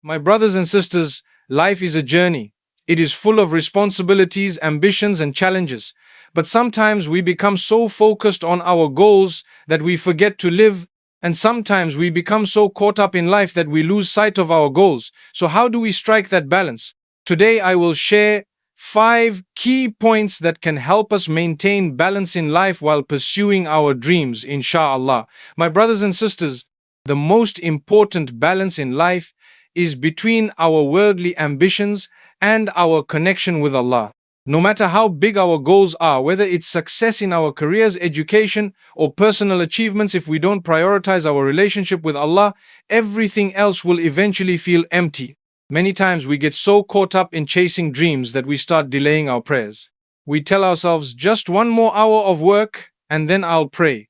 My brothers and sisters, life is a journey. It is full of responsibilities, ambitions, and challenges. But sometimes we become so focused on our goals that we forget to live, and sometimes we become so caught up in life that we lose sight of our goals. So, how do we strike that balance? Today, I will share 5 key points that can help us maintain balance in life while pursuing our dreams, inshallah. My brothers and sisters, the most important balance in life is between our worldly ambitions and our connection with Allah. No matter how big our goals are, whether it's success in our careers, education, or personal achievements, if we don't prioritize our relationship with Allah, everything else will eventually feel empty. Many times we get so caught up in chasing dreams that we start delaying our prayers. We tell ourselves, just one more hour of work and then I'll pray.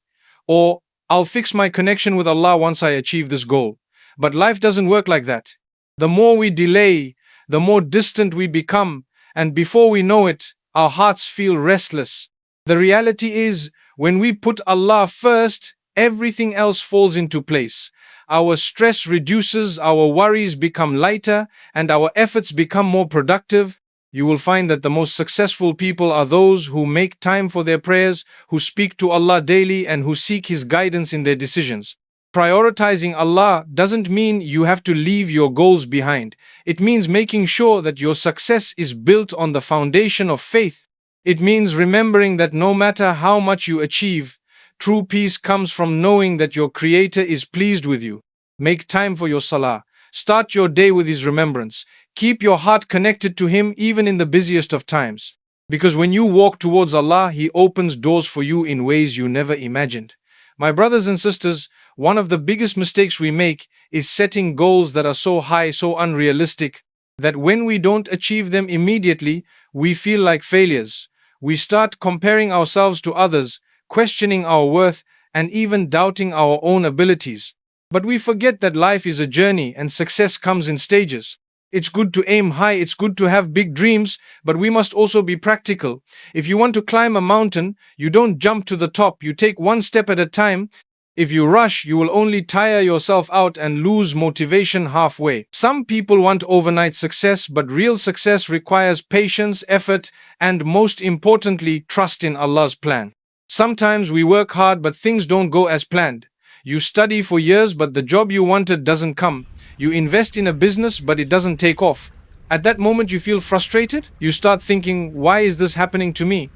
Or, I'll fix my connection with Allah once I achieve this goal. But life doesn't work like that. The more we delay, the more distant we become, and before we know it, our hearts feel restless. The reality is, when we put Allah first, everything else falls into place. Our stress reduces, our worries become lighter, and our efforts become more productive. You will find that the most successful people are those who make time for their prayers, who speak to Allah daily, and who seek His guidance in their decisions. Prioritizing Allah doesn't mean you have to leave your goals behind. It means making sure that your success is built on the foundation of faith. It means remembering that no matter how much you achieve, true peace comes from knowing that your Creator is pleased with you. Make time for your salah. Start your day with His remembrance. Keep your heart connected to Him even in the busiest of times. Because when you walk towards Allah, He opens doors for you in ways you never imagined. My brothers and sisters, one of the biggest mistakes we make is setting goals that are so high, so unrealistic, that when we don't achieve them immediately, we feel like failures. We start comparing ourselves to others, questioning our worth, and even doubting our own abilities. But we forget that life is a journey and success comes in stages. It's good to aim high, it's good to have big dreams, but we must also be practical. If you want to climb a mountain, you don't jump to the top, you take one step at a time. If you rush, you will only tire yourself out and lose motivation halfway. Some people want overnight success, but real success requires patience, effort, and most importantly, trust in Allah's plan. Sometimes we work hard, but things don't go as planned. You study for years, but the job you wanted doesn't come. You invest in a business, but it doesn't take off. At that moment, you feel frustrated. You start thinking, why is this happening to me?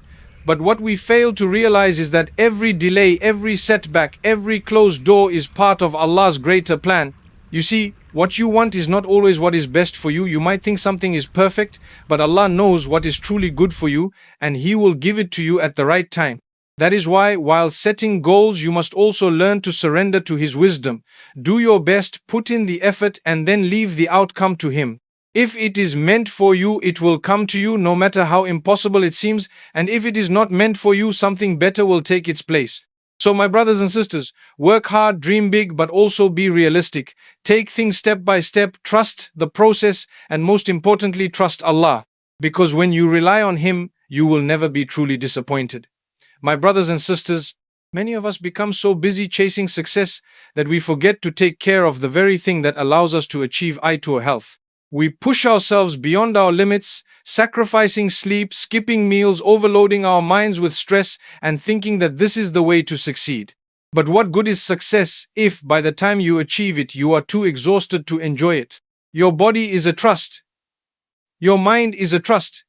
But what we fail to realize is that every delay, every setback, every closed door is part of Allah's greater plan. You see, what you want is not always what is best for you. You might think something is perfect, but Allah knows what is truly good for you, and He will give it to you at the right time. That is why, while setting goals, you must also learn to surrender to His wisdom. Do your best, put in the effort, and then leave the outcome to Him. If it is meant for you, it will come to you, no matter how impossible it seems. And if it is not meant for you, something better will take its place. So, my brothers and sisters, work hard, dream big, but also be realistic. Take things step by step, trust the process, and most importantly, trust Allah. Because when you rely on Him, you will never be truly disappointed. My brothers and sisters, many of us become so busy chasing success that we forget to take care of the very thing that allows us to achieve eye-to health. We push ourselves beyond our limits, sacrificing sleep, skipping meals, overloading our minds with stress, and thinking that this is the way to succeed. But what good is success if, by the time you achieve it, you are too exhausted to enjoy it? Your body is a trust. Your mind is a trust.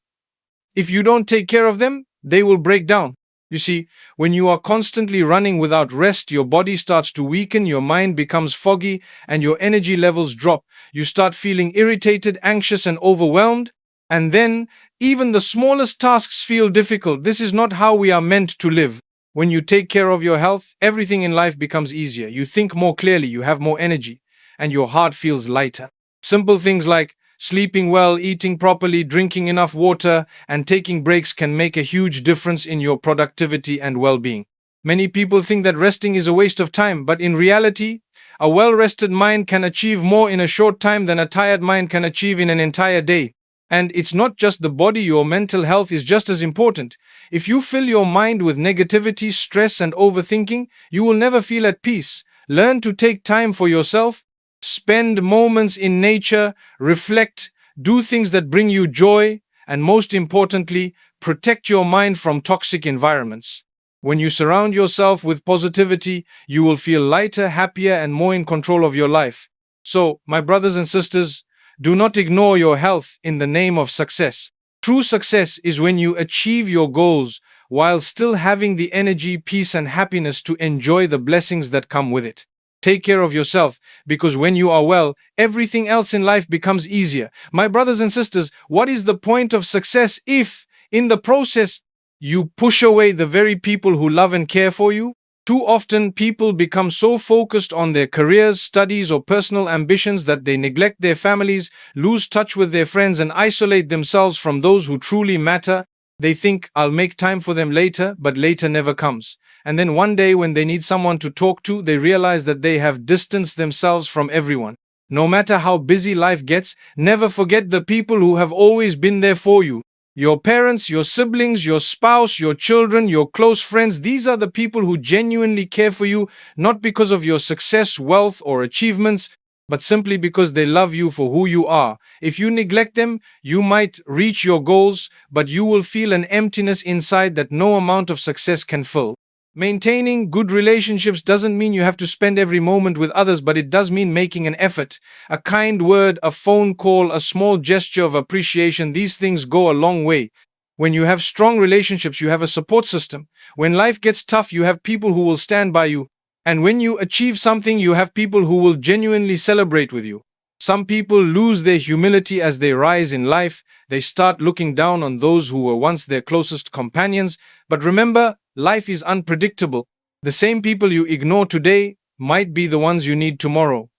If you don't take care of them, they will break down. You see, when you are constantly running without rest, your body starts to weaken, your mind becomes foggy, and your energy levels drop. You start feeling irritated, anxious, and overwhelmed. And then, even the smallest tasks feel difficult. This is not how we are meant to live. When you take care of your health, everything in life becomes easier. You think more clearly, you have more energy, and your heart feels lighter. Simple things like sleeping well, eating properly, drinking enough water, and taking breaks can make a huge difference in your productivity and well-being. Many people think that resting is a waste of time, but in reality, a well-rested mind can achieve more in a short time than a tired mind can achieve in an entire day. And it's not just the body, your mental health is just as important. If you fill your mind with negativity, stress, and overthinking, you will never feel at peace. Learn to take time for yourself. Spend moments in nature, reflect, do things that bring you joy, and most importantly, protect your mind from toxic environments. When you surround yourself with positivity, you will feel lighter, happier, and more in control of your life. So, my brothers and sisters, do not ignore your health in the name of success. True success is when you achieve your goals while still having the energy, peace, and happiness to enjoy the blessings that come with it. Take care of yourself, because when you are well, everything else in life becomes easier. My brothers and sisters, what is the point of success if, in the process, you push away the very people who love and care for you? Too often, people become so focused on their careers, studies, or personal ambitions that they neglect their families, lose touch with their friends, and isolate themselves from those who truly matter. They think, I'll make time for them later, but later never comes. And then one day, when they need someone to talk to, they realize that they have distanced themselves from everyone. No matter how busy life gets, never forget the people who have always been there for you. Your parents, your siblings, your spouse, your children, your close friends, these are the people who genuinely care for you, not because of your success, wealth, or achievements, but simply because they love you for who you are. If you neglect them, you might reach your goals, but you will feel an emptiness inside that no amount of success can fill. Maintaining good relationships doesn't mean you have to spend every moment with others, but it does mean making an effort. A kind word, a phone call, a small gesture of appreciation, these things go a long way. When you have strong relationships, you have a support system. When life gets tough, you have people who will stand by you. And when you achieve something, you have people who will genuinely celebrate with you. Some people lose their humility as they rise in life. They start looking down on those who were once their closest companions. But remember, life is unpredictable. The same people you ignore today might be the ones you need tomorrow.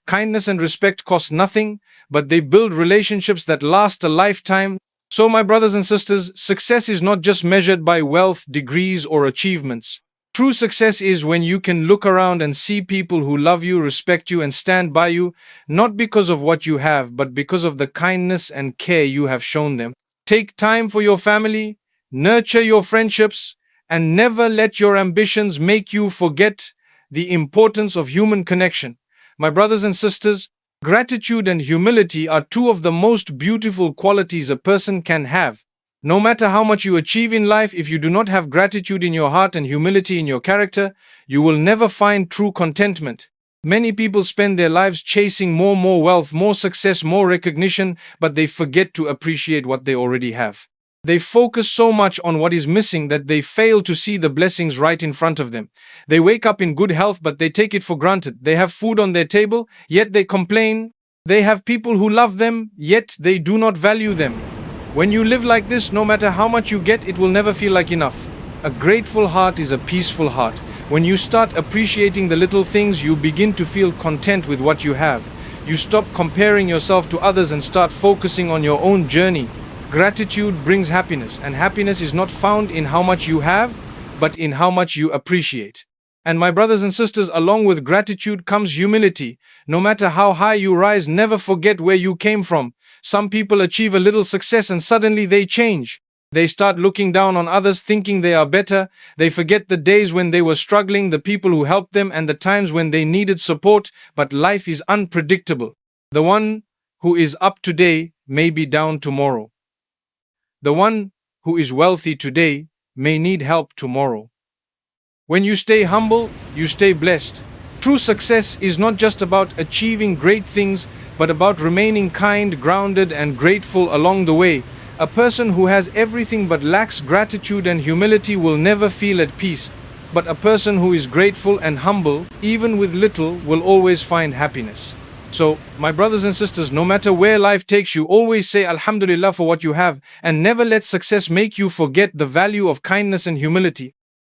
Kindness and respect cost nothing, but they build relationships that last a lifetime. So, my brothers and sisters, success is not just measured by wealth, degrees, or achievements. True success is when you can look around and see people who love you, respect you, and stand by you, not because of what you have, but because of the kindness and care you have shown them. Take time for your family, nurture your friendships, and never let your ambitions make you forget the importance of human connection. My brothers and sisters, gratitude and humility are two of the most beautiful qualities a person can have. No matter how much you achieve in life, if you do not have gratitude in your heart and humility in your character, you will never find true contentment. Many people spend their lives chasing more wealth, more success, more recognition, but they forget to appreciate what they already have. They focus so much on what is missing that they fail to see the blessings right in front of them. They wake up in good health, but they take it for granted. They have food on their table, yet they complain. They have people who love them, yet they do not value them. When you live like this, no matter how much you get, it will never feel like enough. A grateful heart is a peaceful heart. When you start appreciating the little things, you begin to feel content with what you have. You stop comparing yourself to others and start focusing on your own journey. Gratitude brings happiness, and happiness is not found in how much you have, but in how much you appreciate. And my brothers and sisters, along with gratitude comes humility. No matter how high you rise, never forget where you came from. Some people achieve a little success and suddenly they change. They start looking down on others, thinking they are better. They forget the days when they were struggling, the people who helped them, and the times when they needed support. But life is unpredictable. The one who is up today may be down tomorrow. The one who is wealthy today may need help tomorrow. When you stay humble, you stay blessed. True success is not just about achieving great things, but about remaining kind, grounded, and grateful along the way. A person who has everything but lacks gratitude and humility will never feel at peace. But a person who is grateful and humble, even with little, will always find happiness. So, my brothers and sisters, no matter where life takes you, always say Alhamdulillah for what you have, and never let success make you forget the value of kindness and humility.